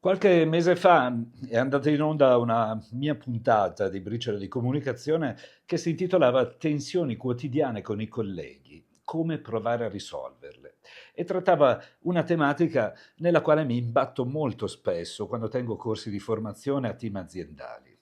Qualche mese fa è andata in onda una mia puntata di Briciole di comunicazione che si intitolava Tensioni quotidiane con i colleghi, come provare a risolverle, e trattava una tematica nella quale mi imbatto molto spesso quando tengo corsi di formazione a team aziendali.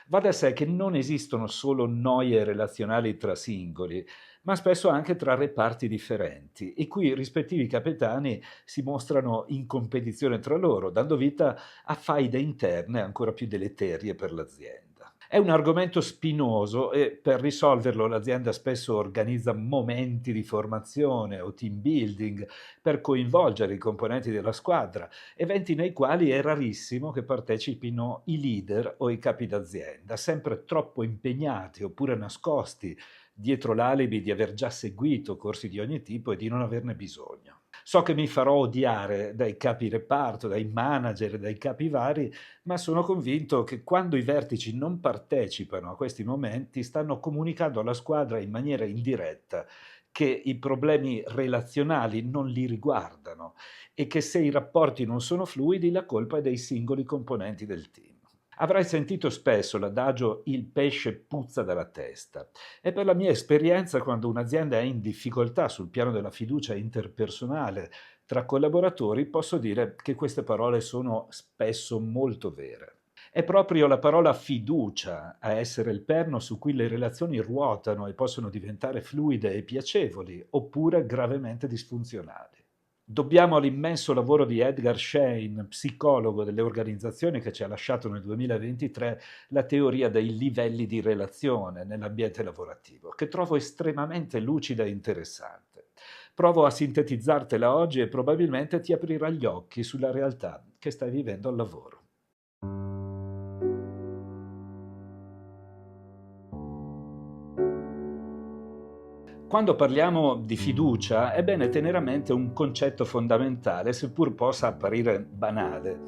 Va da sé che non esistono solo noie relazionali tra singoli, ma spesso anche tra reparti differenti, i cui rispettivi capitani si mostrano in competizione tra loro, dando vita a faide interne ancora più deleterie per l'azienda. È un argomento spinoso e per risolverlo l'azienda spesso organizza momenti di formazione o team building per coinvolgere i componenti della squadra, eventi nei quali è rarissimo che partecipino i leader o i capi d'azienda, sempre troppo impegnati oppure nascosti dietro l'alibi di aver già seguito corsi di ogni tipo e di non averne bisogno. So che mi farò odiare dai capi reparto, dai manager, dai capi vari, ma sono convinto che quando i vertici non partecipano a questi momenti stanno comunicando alla squadra in maniera indiretta che i problemi relazionali non li riguardano e che se i rapporti non sono fluidi la colpa è dei singoli componenti del team. Avrai sentito spesso l'adagio il pesce puzza dalla testa e per la mia esperienza quando un'azienda è in difficoltà sul piano della fiducia interpersonale tra collaboratori posso dire che queste parole sono spesso molto vere. È proprio la parola fiducia a essere il perno su cui le relazioni ruotano e possono diventare fluide e piacevoli, oppure gravemente disfunzionali. Dobbiamo all'immenso lavoro di Edgar Schein, psicologo delle organizzazioni, che ci ha lasciato nel 2023 la teoria dei livelli di relazione nell'ambiente lavorativo, che trovo estremamente lucida e interessante. Provo a sintetizzartela oggi e probabilmente ti aprirà gli occhi sulla realtà che stai vivendo al lavoro. Quando parliamo di fiducia è bene tenere a mente un concetto fondamentale, seppur possa apparire banale.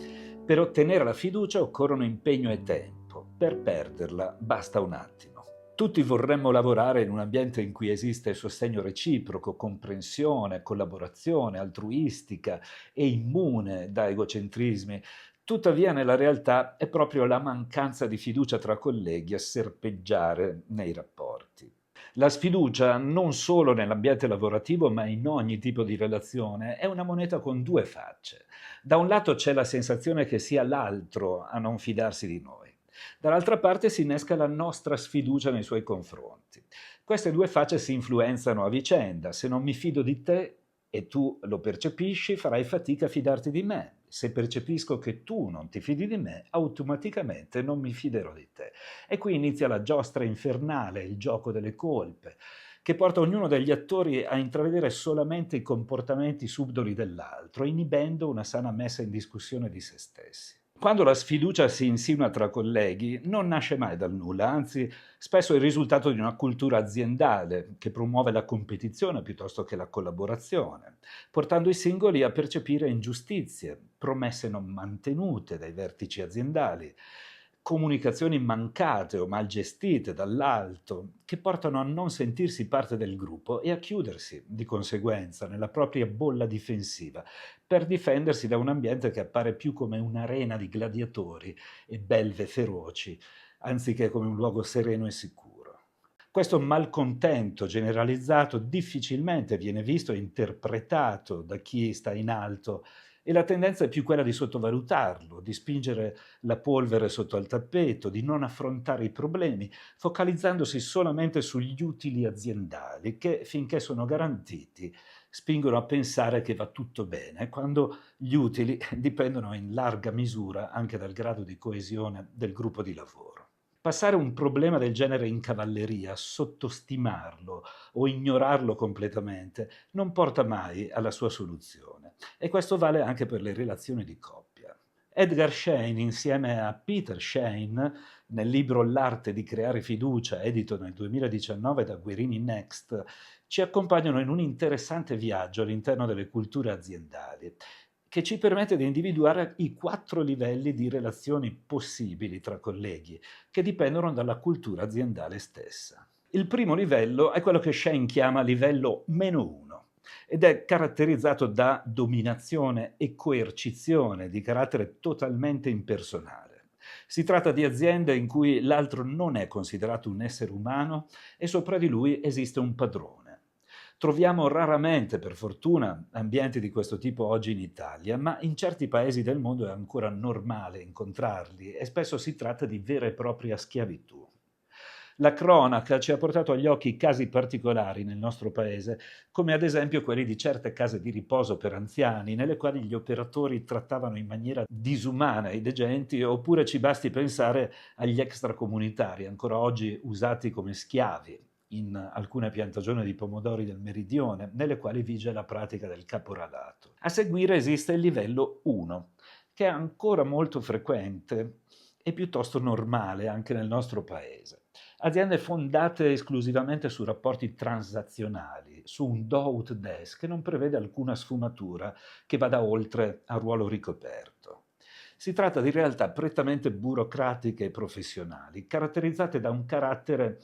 Per ottenere la fiducia occorrono impegno e tempo, per perderla basta un attimo. Tutti vorremmo lavorare in un ambiente in cui esiste sostegno reciproco, comprensione, collaborazione altruistica e immune da egocentrismi. Tuttavia, nella realtà è proprio la mancanza di fiducia tra colleghi a serpeggiare nei rapporti. La sfiducia, non solo nell'ambiente lavorativo, ma in ogni tipo di relazione, è una moneta con due facce. Da un lato c'è la sensazione che sia l'altro a non fidarsi di noi. Dall'altra parte si innesca la nostra sfiducia nei suoi confronti. Queste due facce si influenzano a vicenda. Se non mi fido di te e tu lo percepisci, farai fatica a fidarti di me. Se percepisco che tu non ti fidi di me, automaticamente non mi fiderò di te. E qui inizia la giostra infernale, il gioco delle colpe, che porta ognuno degli attori a intravedere solamente i comportamenti subdoli dell'altro, inibendo una sana messa in discussione di se stessi. Quando la sfiducia si insinua tra colleghi, non nasce mai dal nulla, anzi, spesso è il risultato di una cultura aziendale che promuove la competizione piuttosto che la collaborazione, portando i singoli a percepire ingiustizie, promesse non mantenute dai vertici aziendali, comunicazioni mancate o mal gestite dall'alto, che portano a non sentirsi parte del gruppo e a chiudersi, di conseguenza, nella propria bolla difensiva, per difendersi da un ambiente che appare più come un'arena di gladiatori e belve feroci, anziché come un luogo sereno e sicuro. Questo malcontento generalizzato difficilmente viene visto e interpretato da chi sta in alto e la tendenza è più quella di sottovalutarlo, di spingere la polvere sotto al tappeto, di non affrontare i problemi, focalizzandosi solamente sugli utili aziendali che, finché sono garantiti, spingono a pensare che va tutto bene, quando gli utili dipendono in larga misura anche dal grado di coesione del gruppo di lavoro. Passare un problema del genere in cavalleria, sottostimarlo o ignorarlo completamente, non porta mai alla sua soluzione. E questo vale anche per le relazioni di coppia. Edgar Schein, insieme a Peter Schein, nel libro L'arte di creare fiducia, edito nel 2019 da Guerini Next, ci accompagnano in un interessante viaggio all'interno delle culture aziendali, che ci permette di individuare i 4 livelli di relazioni possibili tra colleghi, che dipendono dalla cultura aziendale stessa. Il primo livello è quello che Schein chiama livello -1. ed è caratterizzato da dominazione e coercizione di carattere totalmente impersonale. Si tratta di aziende in cui l'altro non è considerato un essere umano e sopra di lui esiste un padrone. Troviamo raramente, per fortuna, ambienti di questo tipo oggi in Italia, ma in certi paesi del mondo è ancora normale incontrarli e spesso si tratta di vera e propria schiavitù. La cronaca ci ha portato agli occhi casi particolari nel nostro paese, come ad esempio quelli di certe case di riposo per anziani, nelle quali gli operatori trattavano in maniera disumana i degenti, oppure ci basti pensare agli extracomunitari, ancora oggi usati come schiavi in alcune piantagioni di pomodori del meridione, nelle quali vige la pratica del caporalato. A seguire esiste il livello 1, che è ancora molto frequente e piuttosto normale anche nel nostro paese. Aziende fondate esclusivamente su rapporti transazionali, su un do-ut des che non prevede alcuna sfumatura che vada oltre al ruolo ricoperto. Si tratta di realtà prettamente burocratiche e professionali, caratterizzate da un carattere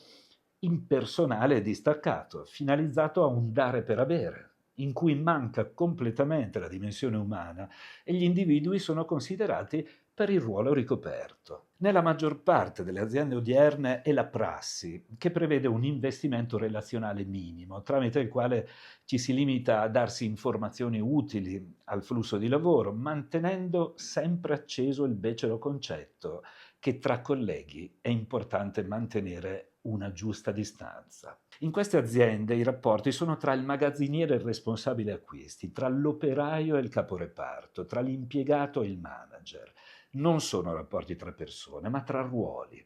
impersonale e distaccato, finalizzato a un dare per avere, in cui manca completamente la dimensione umana e gli individui sono considerati per il ruolo ricoperto. Nella maggior parte delle aziende odierne è la prassi che prevede un investimento relazionale minimo, tramite il quale ci si limita a darsi informazioni utili al flusso di lavoro, mantenendo sempre acceso il becero concetto che tra colleghi è importante mantenere una giusta distanza. In queste aziende i rapporti sono tra il magazziniere e il responsabile acquisti, tra l'operaio e il caporeparto, tra l'impiegato e il manager. Non sono rapporti tra persone, ma tra ruoli.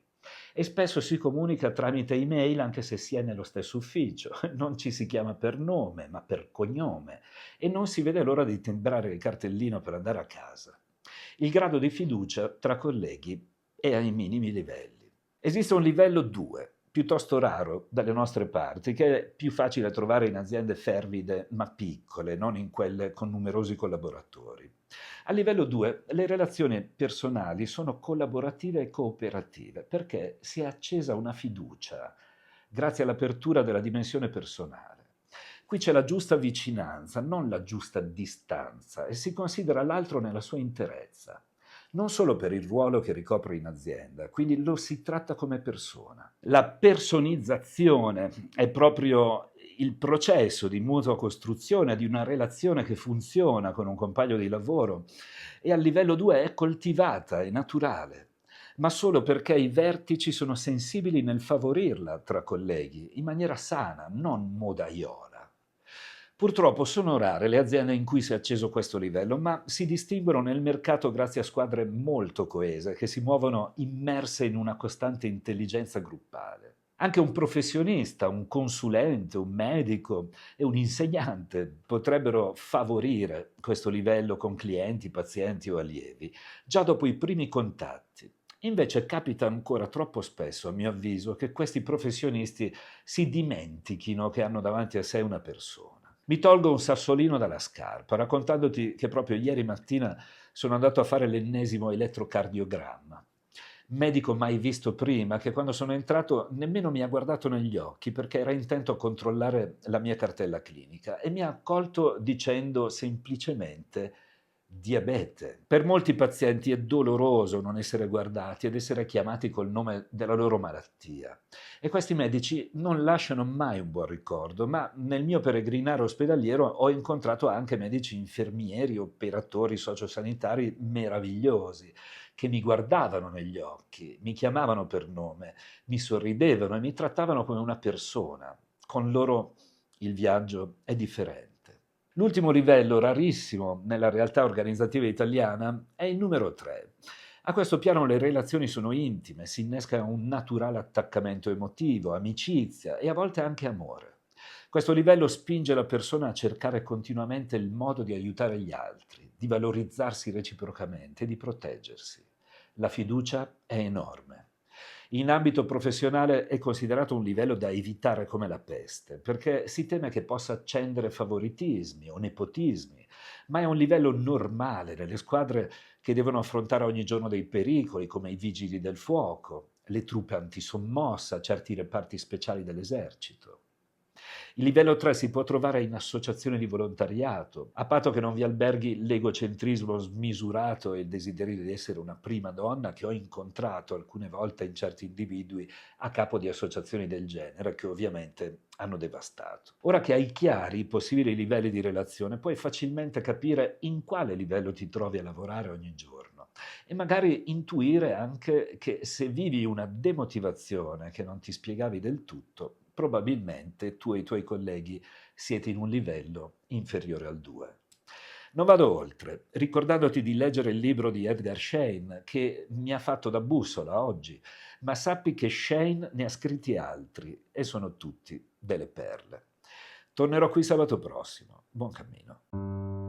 E spesso si comunica tramite email anche se si è nello stesso ufficio. Non ci si chiama per nome, ma per cognome. E non si vede l'ora di timbrare il cartellino per andare a casa. Il grado di fiducia tra colleghi è ai minimi livelli. Esiste un livello 2, piuttosto raro dalle nostre parti, che è più facile trovare in aziende fervide ma piccole, non in quelle con numerosi collaboratori. A livello 2 le relazioni personali sono collaborative e cooperative perché si è accesa una fiducia grazie all'apertura della dimensione personale. Qui c'è la giusta vicinanza, non la giusta distanza, e si considera l'altro nella sua interezza, non solo per il ruolo che ricopre in azienda, quindi lo si tratta come persona. La personizzazione è proprio il processo di mutua costruzione di una relazione che funziona con un compagno di lavoro e a livello 2 è coltivata, è naturale, ma solo perché i vertici sono sensibili nel favorirla tra colleghi, in maniera sana, non modaiola. Purtroppo sono rare le aziende in cui si è acceso questo livello, ma si distinguono nel mercato grazie a squadre molto coese, che si muovono immerse in una costante intelligenza gruppale. Anche un professionista, un consulente, un medico e un insegnante potrebbero favorire questo livello con clienti, pazienti o allievi, già dopo i primi contatti. Invece capita ancora troppo spesso, a mio avviso, che questi professionisti si dimentichino che hanno davanti a sé una persona. Mi tolgo un sassolino dalla scarpa raccontandoti che proprio ieri mattina sono andato a fare l'ennesimo elettrocardiogramma. Medico mai visto prima, che quando sono entrato nemmeno mi ha guardato negli occhi perché era intento a controllare la mia cartella clinica e mi ha accolto dicendo semplicemente diabete. Per molti pazienti è doloroso non essere guardati ed essere chiamati col nome della loro malattia. E questi medici non lasciano mai un buon ricordo, ma nel mio peregrinare ospedaliero ho incontrato anche medici infermieri, operatori sociosanitari meravigliosi, che mi guardavano negli occhi, mi chiamavano per nome, mi sorridevano e mi trattavano come una persona. Con loro il viaggio è differente. L'ultimo livello, rarissimo nella realtà organizzativa italiana, è il numero 3. A questo piano le relazioni sono intime, si innesca un naturale attaccamento emotivo, amicizia e a volte anche amore. Questo livello spinge la persona a cercare continuamente il modo di aiutare gli altri, di valorizzarsi reciprocamente e di proteggersi. La fiducia è enorme. In ambito professionale è considerato un livello da evitare come la peste, perché si teme che possa accendere favoritismi o nepotismi, ma è un livello normale nelle squadre che devono affrontare ogni giorno dei pericoli, come i vigili del fuoco, le truppe antisommossa, certi reparti speciali dell'esercito. Il livello 3 si può trovare in associazioni di volontariato, a patto che non vi alberghi l'egocentrismo smisurato e il desiderio di essere una prima donna che ho incontrato alcune volte in certi individui a capo di associazioni del genere, che ovviamente hanno devastato. Ora che hai chiari i possibili livelli di relazione, puoi facilmente capire in quale livello ti trovi a lavorare ogni giorno e magari intuire anche che se vivi una demotivazione che non ti spiegavi del tutto, probabilmente tu e i tuoi colleghi siete in un livello inferiore al 2. Non vado oltre, ricordandoti di leggere il libro di Edgar Schein, che mi ha fatto da bussola oggi, ma sappi che Schein ne ha scritti altri e sono tutti delle perle. Tornerò qui sabato prossimo. Buon cammino.